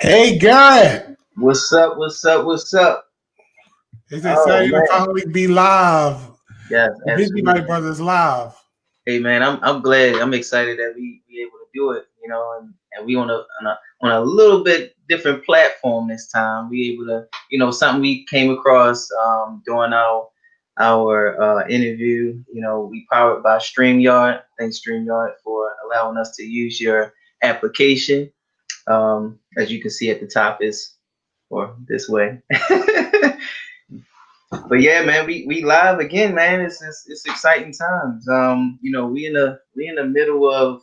Hey, Garrett. What's up? What's up? What's up? It's Oh exciting to man, finally be live. yes, The DigiByte absolutely. Brothers live. Hey man, I'm glad. I'm excited that we able to do it. And we on a little bit different platform this time. We able to something we came across during our interview. We powered by StreamYard. Thanks StreamYard for allowing us to use your application. As you can see at the top is or this way. But yeah, man, we live again, man. It's exciting times. We in the middle of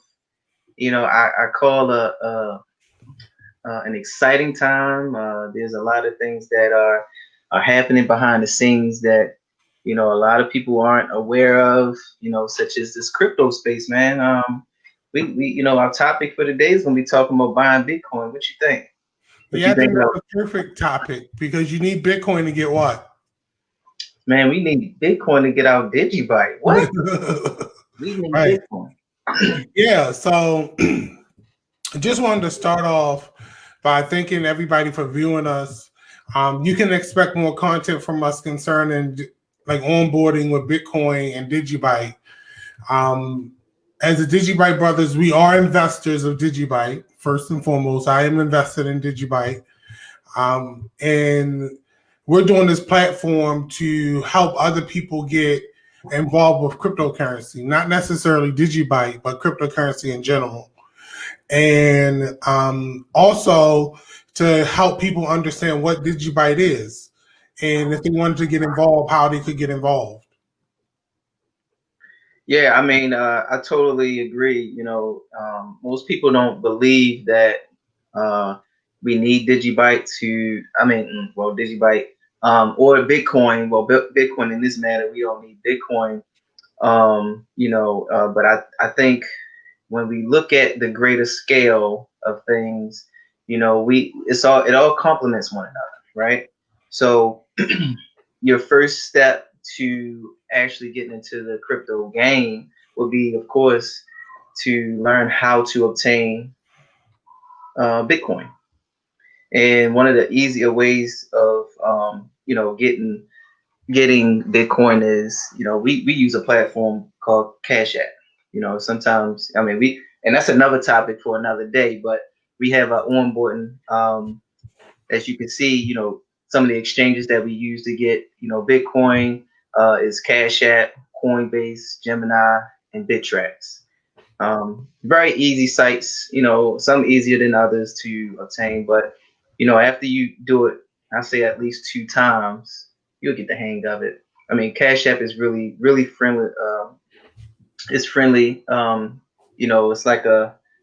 I call an exciting time. There's a lot of things that are happening behind the scenes that a lot of people aren't aware of. Such as this crypto space, man. We our topic for today is gonna be talking about buying Bitcoin. What you think? What Yeah, you I think think about? that's a perfect topic because you need Bitcoin to get what? Man, we need Bitcoin to get out DigiByte. What? We need Right. Bitcoin. Yeah. So I just wanted to start off by thanking everybody for viewing us. You can expect more content from us concerning like onboarding with Bitcoin and DigiByte. Um, as the DigiByte Brothers, we are investors of DigiByte. First and foremost, I am invested in DigiByte. And we're doing this platform to help other people get involved with cryptocurrency, not necessarily DigiByte, but cryptocurrency in general. And also to help people understand what DigiByte is. And if they wanted to get involved, how they could get involved. Yeah, I mean, I totally agree. Most people don't believe that uh, we need DigiByte to, I mean, well, DigiByte or Bitcoin. Well, Bitcoin in this matter, we don't need Bitcoin. But I think when we look at the greater scale of things, it all complements one another, right? So your first step to actually getting into the crypto game would be, of course, to learn how to obtain Bitcoin. And one of the easier ways of getting Bitcoin is we use a platform called CashApp. Sometimes I mean and that's another topic for another day. But we have our onboarding. As you can see, some of the exchanges that we use to get Bitcoin is CashApp, Coinbase, Gemini, and Bittrex. Very easy sites, some easier than others to obtain, but after you do it, I say at least 2 times, you'll get the hang of it. I mean, Cash App is really, really friendly. It's friendly. It's like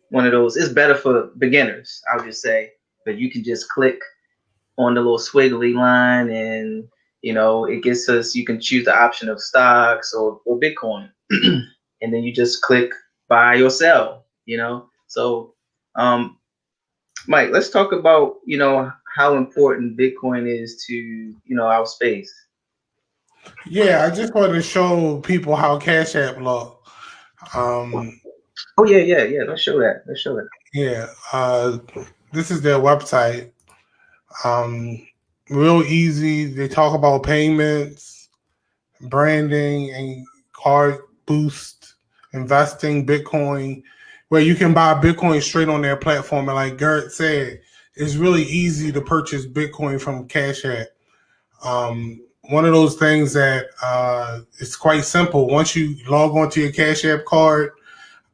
one of those. It's better for beginners, I would just say. But you can just click on the little swiggly line, and it gets us. You can choose the option of stocks or Bitcoin, and then you just click buy or sell. So um, Mike, let's talk about how important Bitcoin is to our space. Yeah, I just wanted to show people how Cash App look. Um, Oh yeah. Let's show that. Let's show that. yeah, this is their website. Um, Real easy. They talk about payments, branding, and card boost, investing, Bitcoin, where you can buy Bitcoin straight on their platform. And like Garrett said, it's really easy to purchase Bitcoin from Cash App. One of those things that it's quite simple. Once you log onto your Cash App card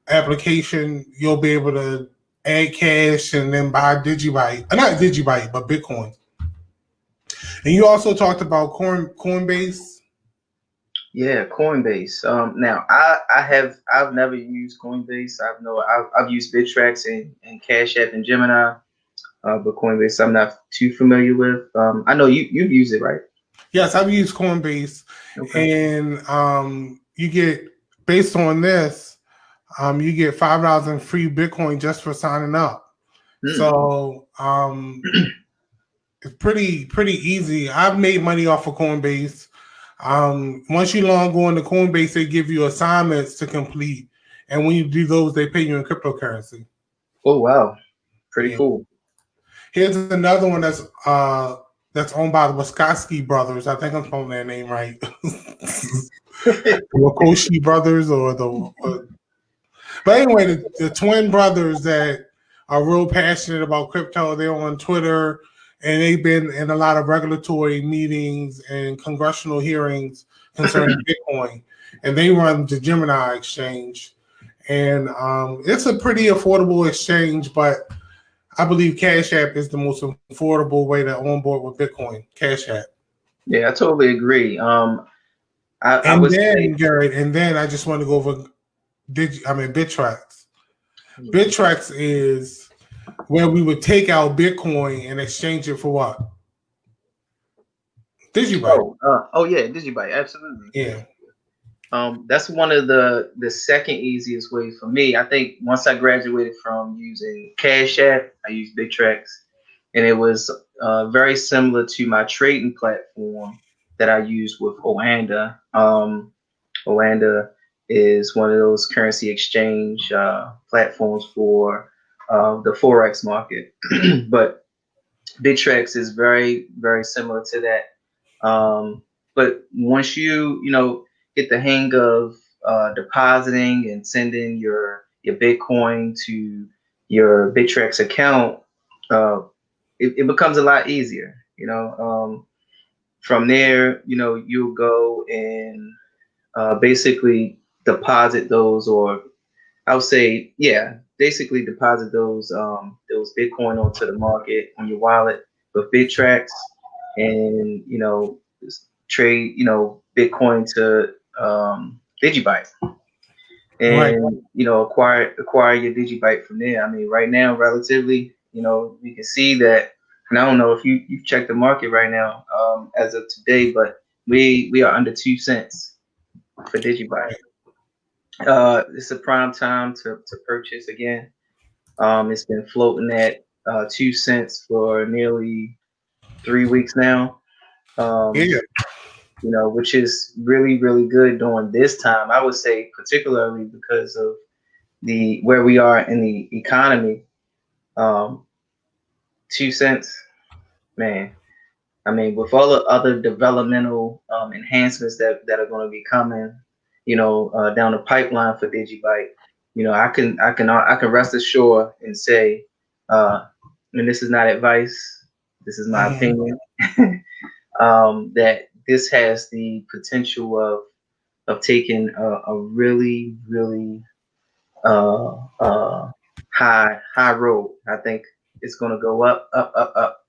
application, you'll be able to add cash and then buy Digibyte. Not Digibyte, but Bitcoin. And you also talked about Coinbase. Yeah, Coinbase. Now I've never used Coinbase. I've used Bittrex and Cash App and Gemini, but Coinbase I'm not too familiar with. I know you've used it, right? Yes, I've used Coinbase, Okay. and you get based on this, you get $5 free Bitcoin just for signing up. Hmm. So it's pretty easy. I've made money off of Coinbase. Once you log on to Coinbase, they give you assignments to complete, and when you do those, they pay you in cryptocurrency. Oh wow, pretty Yeah, cool. Here's another one that's owned by the Wiskoski brothers. I think I'm spelling that name right. The Wakoshi brothers but anyway, the twin brothers that are real passionate about crypto. They're on Twitter and they've been in a lot of regulatory meetings and congressional hearings concerning Bitcoin. And they run the Gemini exchange. And it's a pretty affordable exchange, but I believe CashApp is the most affordable way to onboard with Bitcoin. CashApp. Yeah, I totally agree. I And would then, say, Garrett, and then I just want to go over Bittrex. Bittrex is where we would take our Bitcoin and exchange it for what? DigiByte. oh yeah, DigiByte, absolutely. Yeah. That's one of the second easiest ways for me. I think once I graduated from using Cash App, I used Bittrex, and it was very similar to my trading platform that I use with Oanda. Oanda is one of those currency exchange platforms for the forex market, but Bittrex is very very similar to that. But once you get the hang of depositing and sending your Bitcoin to your Bittrex account, it becomes a lot easier. From there, you'll go and basically deposit those, or I would say, yeah, basically deposit those Bitcoin onto the market on your wallet with Bittrex, and trade Bitcoin to DigiByte, Right. and acquire your DigiByte from there. I mean, right now, relatively, you can see that, and I don't know if you've checked the market right now as of today, but we are under 2 cents for DigiByte. It's a prime time to purchase again. It's been floating at 2 cents for nearly 3 weeks now. Yeah. Which is really, really good during this time. I would say, particularly because of where we are in the economy. 2 cents, man. I mean, with all the other developmental enhancements that are going to be coming, down the pipeline for DigiByte, I can rest assured and say, and this is not advice, this is my opinion, that this has the potential of taking a really, really high road. I think it's going to go up, up, up, up.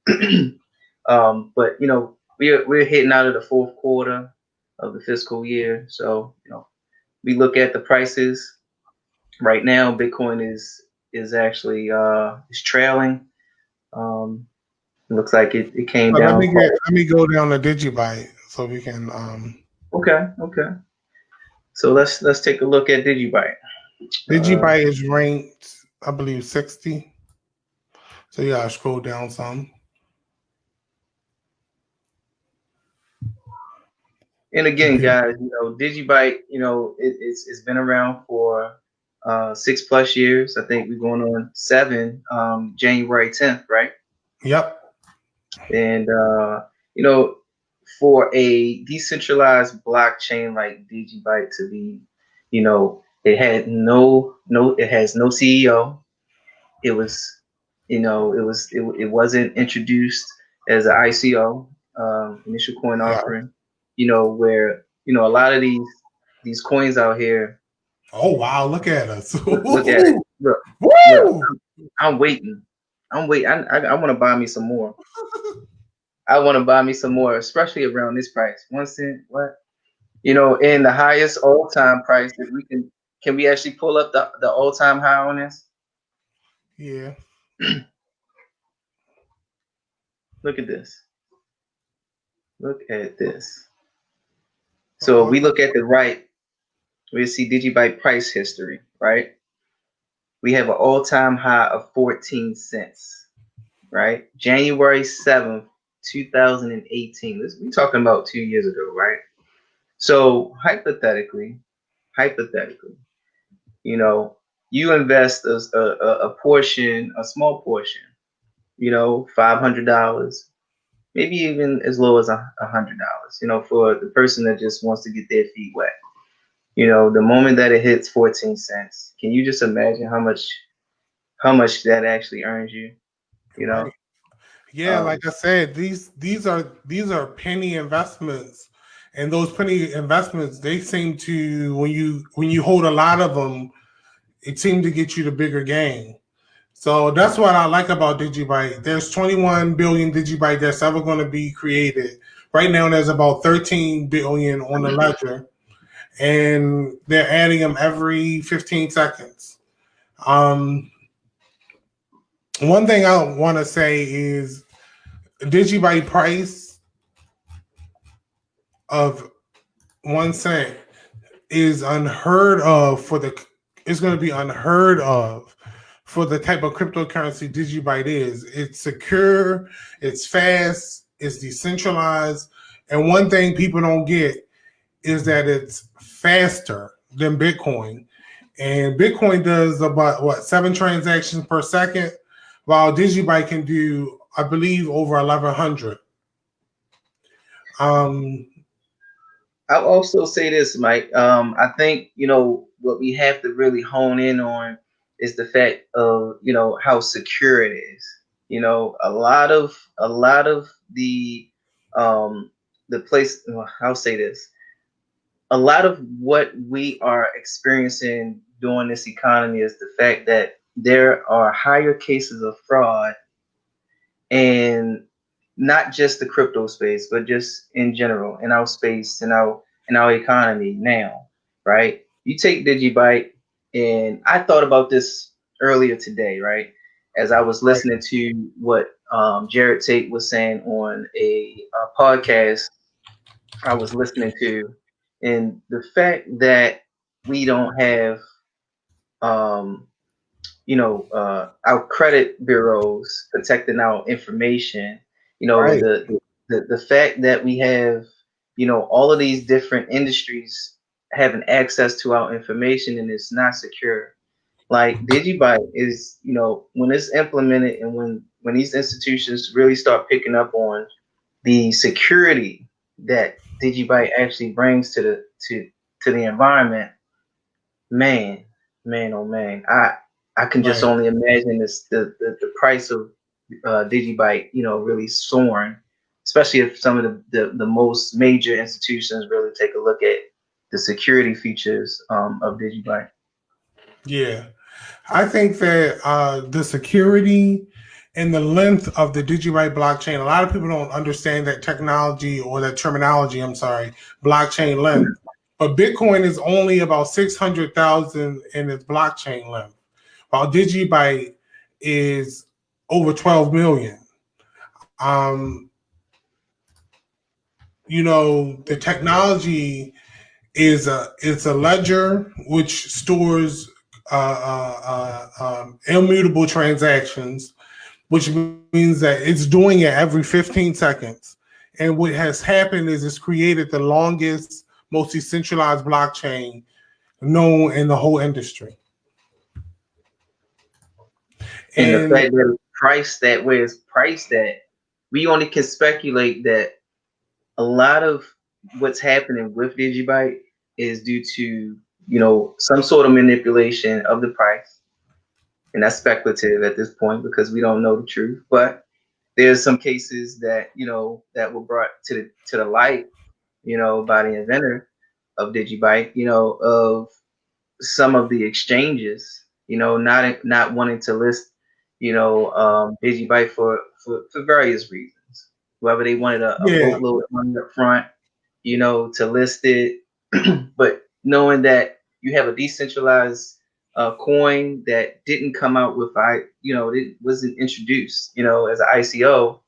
But we're hitting out of the fourth quarter of the fiscal year, so we look at the prices right now. Bitcoin is actually is trailing. It looks like it came But let down me quite. let me go down to DigiByte so we can Okay. So let's take a look at DigiByte. DigiByte is ranked, I believe, 60. So you gotta scroll down some. And again, guys, DigiByte, it's been around for 6+ years. I think we're going on 7, January 10th, right? Yep. And for a decentralized blockchain like DigiByte to be, it had it has no CEO. It was, it wasn't introduced as an ICO, initial coin Yeah. offering. Where a lot of these coins out here. Oh wow! Look at us. Look at it. Look. Woo! I'm waiting. I want to buy me some more. I want to buy me some more, especially around this price. 1 cent. What? In the highest all-time price that can we actually pull up the all-time high on this? Yeah. Look at this. Look at this. So we look at the right, we see DigiByte price history, right? We have an all-time high of 14 cents, right? January 7th, 2018. We're talking about 2 years ago, right? So hypothetically, you invest a portion, a small portion $500, maybe even as low as $100, for the person that just wants to get their feet wet. The moment that it hits 14 cents, can you just imagine how much that actually earns you? You Right. know, Yeah, um, like I said, these are penny investments, and those penny investments, they seem to, when you hold a lot of them, it seemed to get you the bigger gain. So that's what I like about DigiByte. There's 21 billion DigiByte that's ever going to be created. Right now, there's about 13 billion on the ledger, and they're adding them every 15 seconds. Um, One thing I want to say is DigiByte price of 1 cent is unheard of for the. It's going to be unheard of for the type of cryptocurrency DigiByte is. It's secure, it's fast, it's decentralized, and one thing people don't get is that it's faster than Bitcoin. And Bitcoin does about 7 transactions per second, while DigiByte can do, I believe, over 1,100. Um, I'll also say this, Mike. I think what we have to really hone in on is the fact of how secure it is. A lot of the place. Well, I'll say this: a lot of what we are experiencing during this economy is the fact that there are higher cases of fraud, and not just the crypto space, but just in general in our space, in our economy now, right? You take DigiByte, and I thought about this earlier today, right? As I was right, listening to what Jared Tate was saying on a podcast I was listening to, and the fact that we don't have um, our credit bureaus protecting our information. right, The fact that we have, all of these different industries having access to our information and it's not secure. Like DigiByte is, when it's implemented and when these institutions really start picking up on the security that DigiByte actually brings to the environment, man, man, oh man, I can just right. only imagine the price of DigiByte, really soaring, especially if some of the most major institutions really take a look at the security features of DigiByte. Yeah. I think that the security and the length of the DigiByte blockchain, a lot of people don't understand that technology or that terminology, I'm sorry, blockchain length. But Bitcoin is only about 600,000 in its blockchain length, while DigiByte is over 12 million. Um, the technology is a ledger which stores immutable transactions, which means that it's doing it every 15 seconds. And what has happened is it's created the longest, most decentralized blockchain known in the whole industry. And the And fact that it's priced that way is priced at, we only can speculate that a lot of what's happening with DigiByte is due to some sort of manipulation of the price, and that's speculative at this point because we don't know the truth. But there's some cases that that were brought to the light, by the inventor of DigiByte, of some of the exchanges, not wanting to list, DigiByte for various reasons. Whether they wanted a yeah, boatload of money up front, to list it, but knowing that you have a decentralized coin that didn't come out with, it wasn't introduced, as an ICO,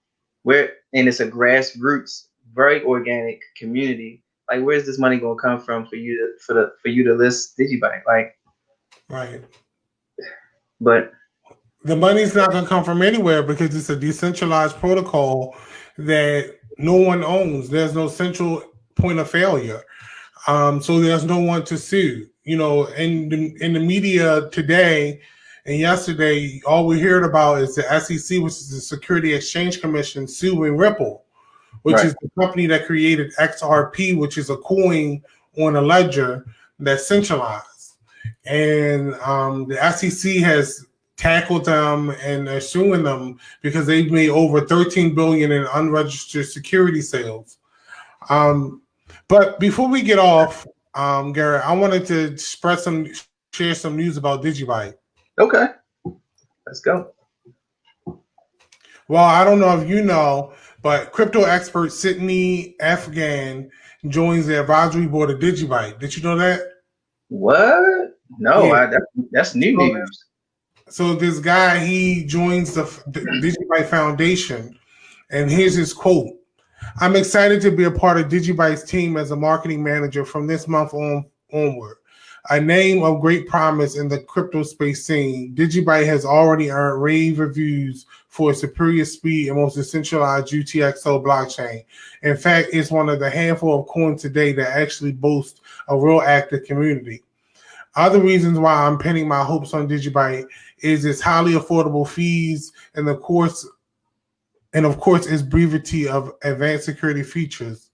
and it's a grassroots, very organic community. Like, where's this money gonna come from for you to list DigiByte? Like, right. but The money's not going to come from anywhere because it's a decentralized protocol that no one owns. There's no central point of failure. So there's no one to sue. In the media today, And yesterday, all we heard about is the SEC, which is the Security Exchange Commission, suing Ripple, which Right. is the company that created XRP, which is a coin on a ledger that's centralized. And the SEC has tackled them and they're suing them because they've made over $13 billion in unregistered security sales. But before we get off, Garrett, I wanted to share some news about DigiByte. Okay. Let's go. Well, I don't know if you know, but crypto expert Sydney Afghan joins the advisory board of DigiByte. Did you know that? What? No, Yeah. that's new So, news. so this guy, he joins the DigiByte Foundation, and here's his quote. I'm excited to be a part of DigiByte's team as a marketing manager from this month onward. A name of great promise in the crypto space scene, DigiByte has already earned rave reviews for its superior speed and most decentralized UTXO blockchain. In fact, it's one of the handful of coins today that actually boast a real active community. Other reasons why I'm pinning my hopes on DigiByte is its highly affordable fees and of course its brevity of advanced security features.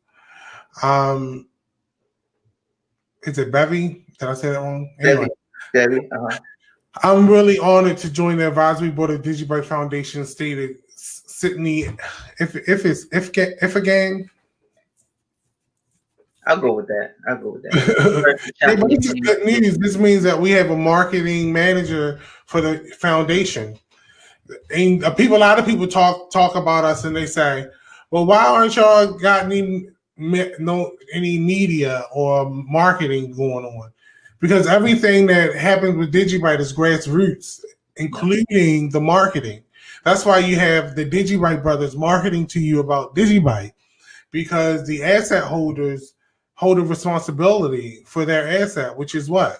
Is it Bevy? Did I say that wrong? Anyway. Debbie. I'm really honored to join the advisory board of DigiByte Foundation, stated Sydney if again. I'll go with that. Yeah, but this is good news. This means that we have a marketing manager for the foundation. And a lot of people talk about us and they say, well, why aren't y'all got any media or marketing going on? Because everything that happens with DigiByte is grassroots, including the marketing. That's why you have the DigiByte Brothers marketing to you about DigiByte, because the asset holders hold a responsibility for their asset, which is what?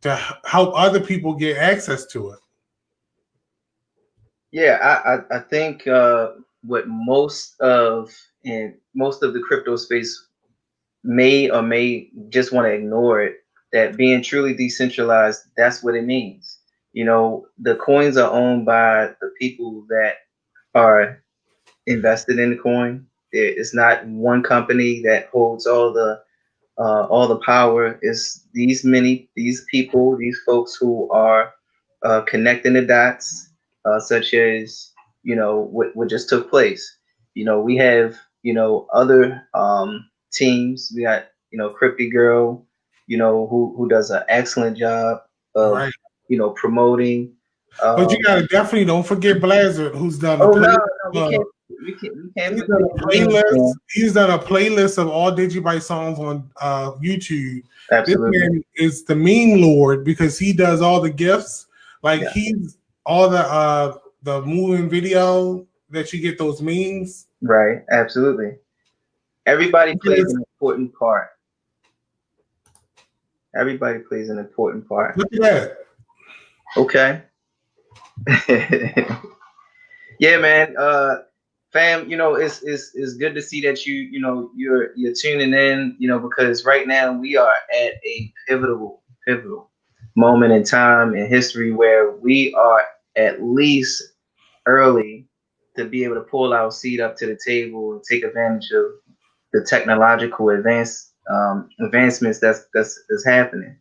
To help other people get access to it. Yeah, I think what most of the crypto space may or may just want to ignore it, that being truly decentralized, that's what it means. You know, the coins are owned by the people that are invested in the coin. It's not one company that holds all the power. It's these people, these folks who are connecting the dots, such as what just took place. We have other teams. We got Crypty Girl, who does an excellent job of Right. Promoting. But you gotta definitely don't forget Blizzard, who's done a playlist. He's done a playlist of all DigiByte songs on YouTube. Absolutely. This man is the meme lord because he does all the gifts. Like he's all the moving video that you get those memes. Right. Absolutely. Everybody plays an important part. Everybody plays an important part. Look at that. Okay. Yeah, man. Fam, it's good to see that you're tuning in, because right now we are at a pivotal moment in time in history where we are at least early to be able to pull our seat up to the table and take advantage of the technological advancements that's happening.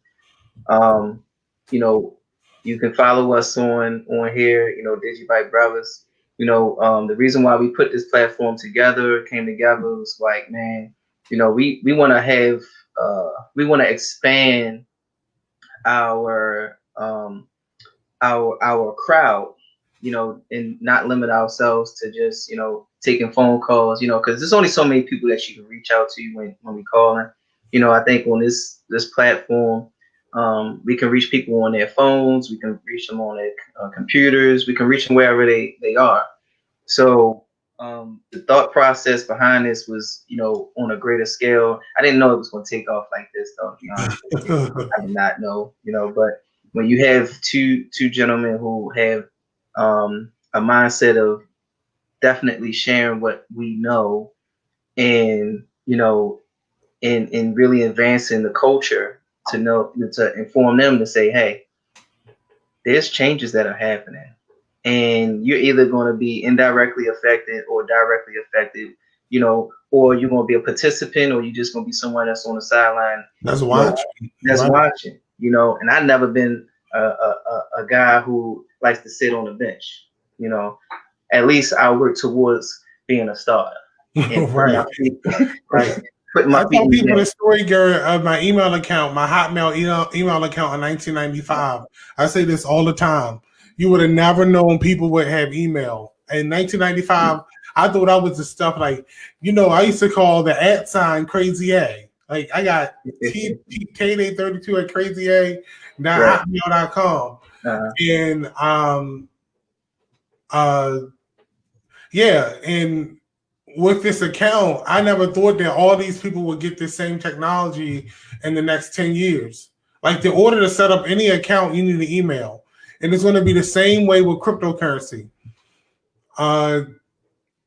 You can follow us on here, DigiByte Brothers. The reason why we put this platform came together was like, man, we want to expand our crowd, and not limit ourselves to just, taking phone calls, because there's only so many people that you can reach out to when we calling. I think on this platform, we can reach people on their phones, we can reach them on their computers, we can reach them wherever they are. So the thought process behind this was, on a greater scale. I didn't know it was going to take off like this, though, to be honest with you. I did not know, but when you have two gentlemen who have a mindset of definitely sharing what we know, and and really advancing the culture, to inform them to say, hey, there's changes that are happening, and you're either going to be indirectly affected or directly affected, you know, or you're going to be a participant, or you're just going to be someone that's on the sideline, That's you know, watching. that's Right. watching, you know. And I've never been a guy who likes to sit on the bench, you know. At least I work towards being a starter and putting my Right. feet, Right. putting my I feet tell in the people game. the story, Gary, of my email account, my Hotmail email account in 1995. I say this all the time. You would have never known people would have email. In 1995, I thought I was the stuff like, you know, I used to call the @ Crazy A. Like, I got K-Day32 at Crazy A, Right. hotmail.com. Uh, And, yeah, and with this account, I never thought that all these people would get the same technology in the next 10 years. Like, in order to set up any account, you need an email. And it's going to be the same way with cryptocurrency.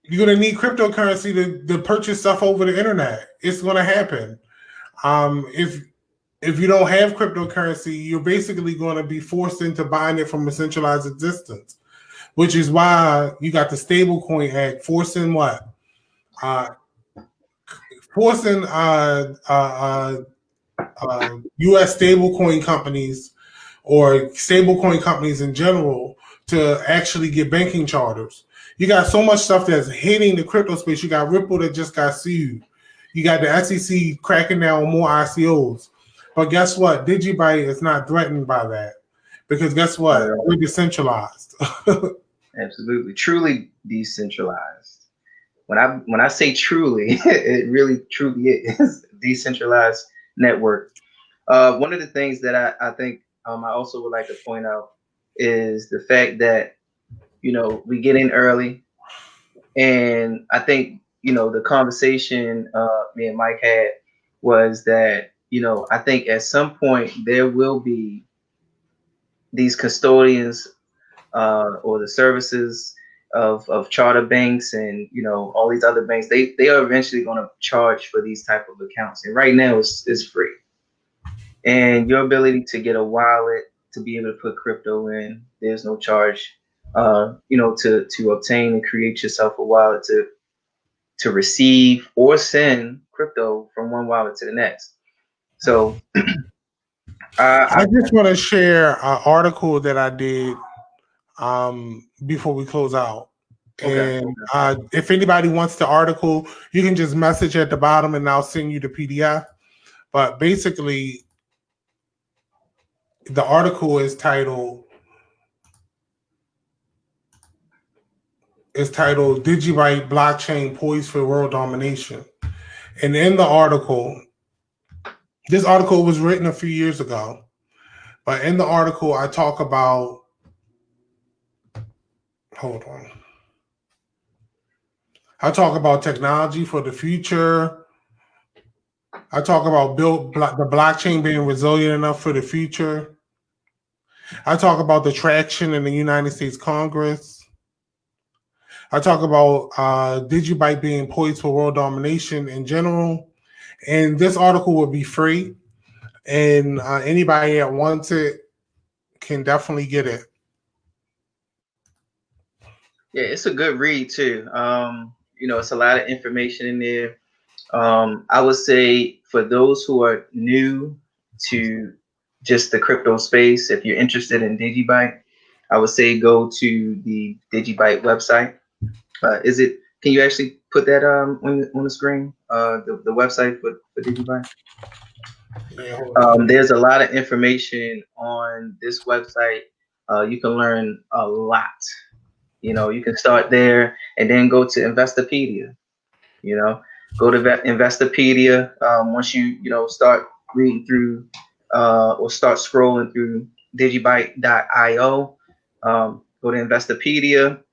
You're going to need cryptocurrency to purchase stuff over the internet. It's going to happen. If you don't have cryptocurrency, you're basically going to be forced into buying it from a centralized existence, which is why you got the Stablecoin Act forcing what? Forcing U.S. stablecoin companies or stablecoin companies in general to actually get banking charters. You got so much stuff that's hitting the crypto space. You got Ripple that just got sued. You got the SEC cracking down on more ICOs. But guess what? DigiByte is not threatened by that because guess what? We're decentralized. Absolutely, truly decentralized. When I say truly, it really truly is decentralized network. One of the things that I think I also would like to point out is the fact that, you know, we get in early, and I think, you know, the conversation me and Mike had was that, you know, I think at some point there will be these custodians or the services of charter banks and, you know, all these other banks. They are eventually going to charge for these type of accounts, and right now it's free. And your ability to get a wallet to be able to put crypto in, there's no charge. You know, to obtain and create yourself a wallet to receive or send crypto from one wallet to the next. So I just want to share an article that I did before we close out. Okay. And if anybody wants the article, you can just message at the bottom and I'll send you the PDF. But basically, the article is titled DigiByte Blockchain Poised for World Domination. And in the article, this article was written a few years ago, but in the article I talk about, hold on. I talk about technology for the future. I talk about the blockchain being resilient enough for the future. I talk about the traction in the United States Congress. I talk about DigiByte being poised for world domination in general. And this article will be free. And anybody that wants it can definitely get it. Yeah, it's a good read too. You know, it's a lot of information in there. I would say for those who are new to just the crypto space, if you're interested in DigiByte, I would say go to the DigiByte website. Is it? Can you actually put that on the screen? The website for DigiByte. There's a lot of information on this website. You can learn a lot. You know, you can start there and then go to Investopedia. You know, go to Investopedia. Once you know start reading through or start scrolling through digibyte.io, go to Investopedia.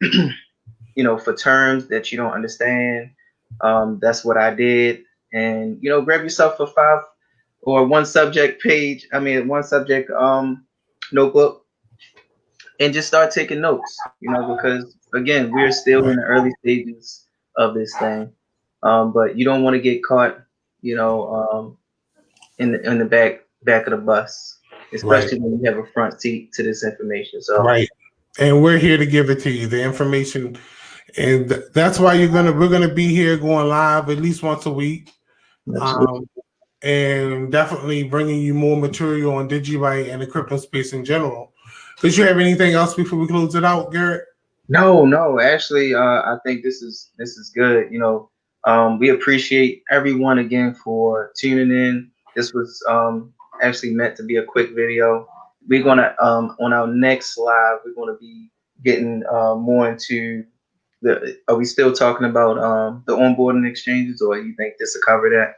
You know, for terms that you don't understand, that's what I did. And you know, grab yourself a 5 or 1 subject page. I mean, 1 subject notebook, and just start taking notes. You know, because again, we're still in the early stages of this thing. But you don't want to get caught, you know, in the back of the bus. especially when you have a front seat to this information. So and we're here to give it to you, the information, and that's why we're gonna be here going live at least once a week, and definitely bringing you more material on DigiByte and the crypto space in general. Did you have anything else before we close it out, Garrett? No. Actually, I think this is good. We appreciate everyone again for tuning in. This was actually meant to be a quick video. We're gonna on our next live, we're gonna be getting more into the. Are we still talking about the onboarding exchanges, or you think this will cover that?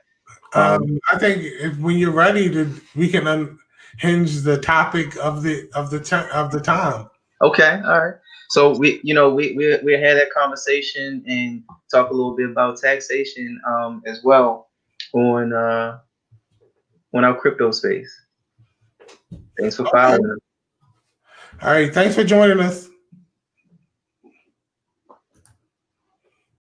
I think when you're ready we can unhinge the topic of the time. Okay, all right. So we had that conversation and talk a little bit about taxation as well on our crypto space. Thanks for following us. All right, thanks for joining us.